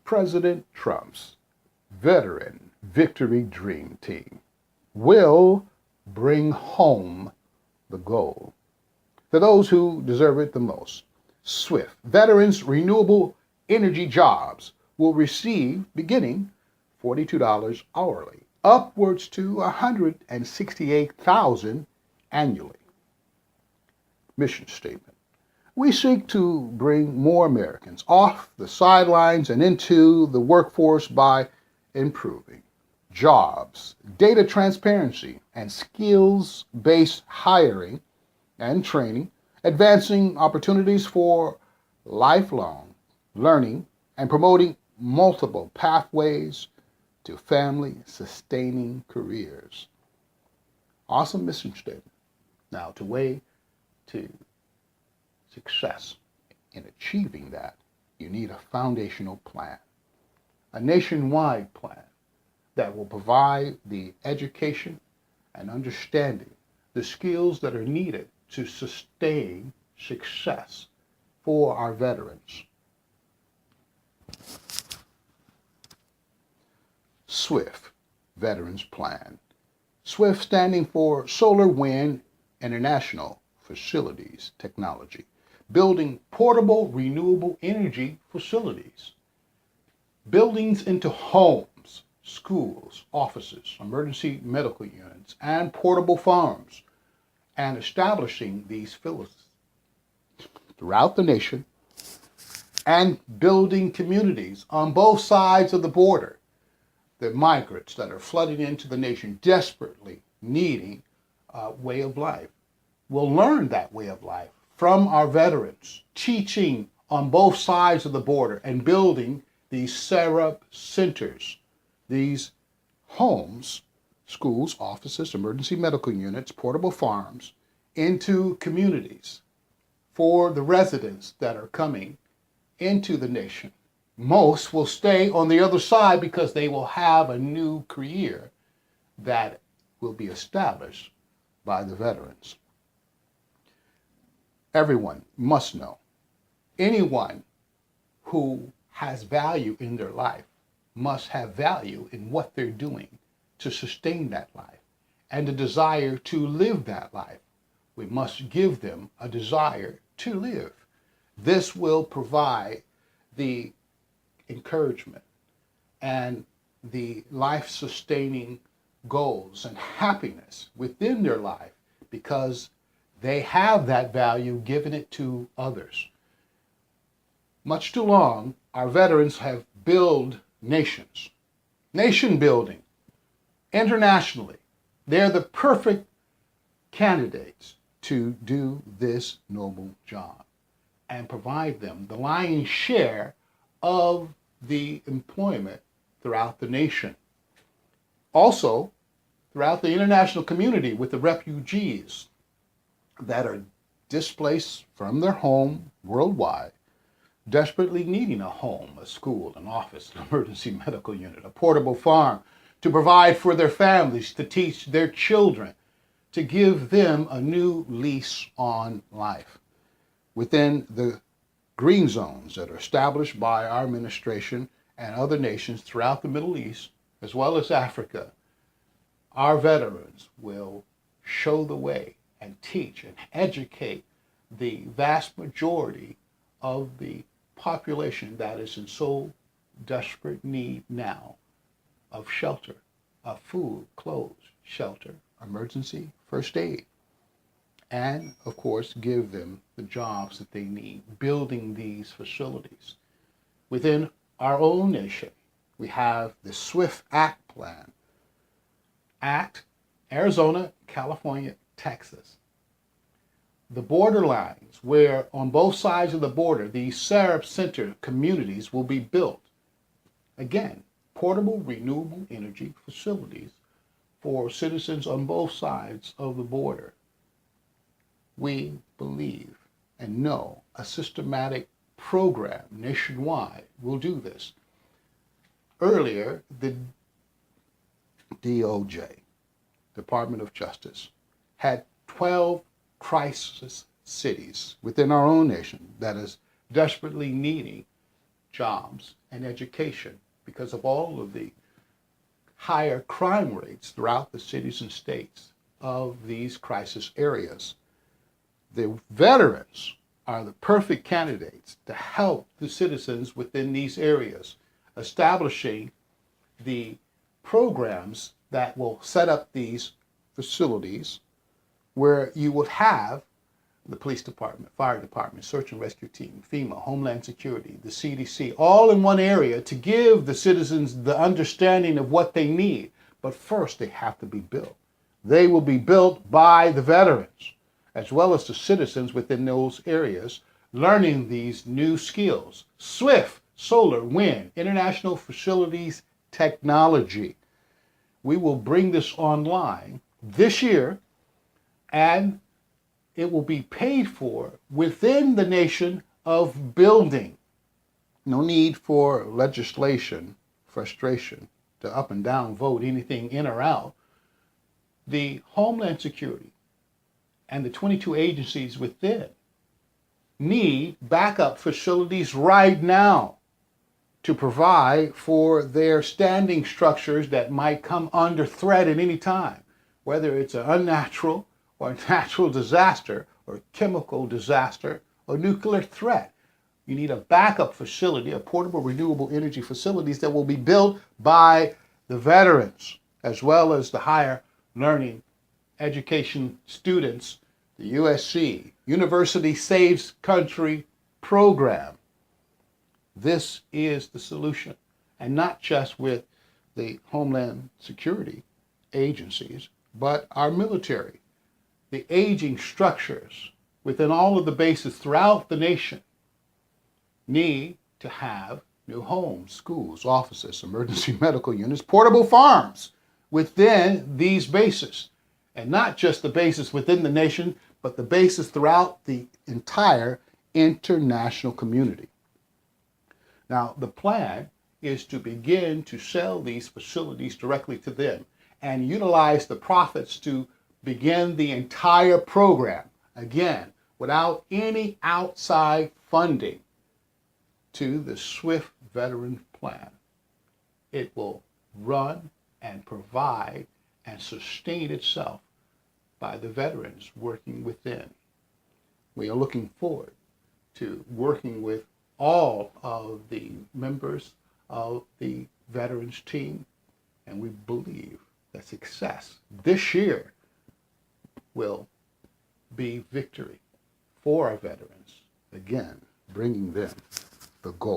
President Trump's Veteran Victory Dream Team will bring home the gold to those who deserve it the most. SWIFT, Veterans Renewable Energy Jobs, will receive, beginning $42 hourly, upwards to $168,000 annually. Mission statement. We seek to bring more Americans off the sidelines and into the workforce by improving jobs, data transparency, and skills-based hiring and training, advancing opportunities for lifelong learning, and promoting multiple pathways to family-sustaining careers. Awesome mission statement. Now, to way to success in achieving that, you need a foundational plan, a nationwide plan that will provide the education and understanding, the skills that are needed to sustain success for our veterans. SWIFT, Veterans Plan. SWIFT standing for Solar Wind International Facilities Technology, building portable renewable energy facilities, buildings into homes, schools, offices, emergency medical units, and portable farms, and establishing these Phillips throughout the nation, and building communities on both sides of the border. The migrants that are flooding into the nation desperately needing a way of life will learn that way of life from our veterans, teaching on both sides of the border and building these Sarap Centers, these homes, schools, offices, emergency medical units, portable farms, into communities for the residents that are coming into the nation. Most will stay on the other side because they will have a new career that will be established by the veterans. Everyone must know, anyone who has value in their life must have value in what they're doing to sustain that life and a desire to live that life. We must give them a desire to live. This will provide the encouragement and the life-sustaining goals and happiness within their life because they have that value given it to others. Much too long, our veterans have built nations, nation building internationally. They're the perfect candidates to do this noble job and provide them the lion's share of the employment throughout the nation. Also, throughout the international community with the refugees that are displaced from their home worldwide, desperately needing a home, a school, an office, an emergency medical unit, a portable farm to provide for their families, to teach their children, to give them a new lease on life. Within the green zones that are established by our administration and other nations throughout the Middle East, as well as Africa, our veterans will show the way and teach and educate the vast majority of the population that is in so desperate need now of shelter, of food, clothes, shelter, emergency, first aid, and of course give them the jobs that they need building these facilities. Within our own nation, we have the SWIFT Act plan. Act, Arizona, California, Texas. The border lines where on both sides of the border, these Sarap Center communities will be built. Again, portable renewable energy facilities for citizens on both sides of the border. We believe and know a systematic program nationwide will do this. Earlier, the DOJ, Department of Justice, had 12 crisis cities within our own nation that is desperately needing jobs, and education because of all of the higher crime rates throughout the cities and states of these crisis areas. The veterans are the perfect candidates to help the citizens within these areas, establishing the programs that will set up these facilities where you would have the police department, fire department, search and rescue team, FEMA, Homeland Security, the CDC, all in one area to give the citizens the understanding of what they need. But first, they have to be built. They will be built by the veterans, as well as the citizens within those areas, learning these new skills. SWIFT, solar, wind, international facilities technology. We will bring this online this year, and it will be paid for within the nation of building. No need for legislation, frustration, to up and down vote anything in or out. The Homeland Security and the 22 agencies within need backup facilities right now to provide for their standing structures that might come under threat at any time, whether it's an unnatural or a natural disaster or chemical disaster or nuclear threat. You need a backup facility, a portable renewable energy facilities that will be built by the veterans, as well as the higher learning education students, the USC, University Saves Country program. This is the solution, and not just with the Homeland Security agencies, but our military. The aging structures within all of the bases throughout the nation need to have new homes, schools, offices, emergency medical units, portable farms within these bases. And not just the bases within the nation, but the bases throughout the entire international community. Now, the plan is to begin to sell these facilities directly to them and utilize the profits to begin the entire program, again, without any outside funding, to the SWIFT Veteran Plan. It will run and provide and sustain itself by the veterans working within. We are looking forward to working with all of the members of the veterans team, and we believe that success this year will be victory for our veterans, again, bringing them the goal.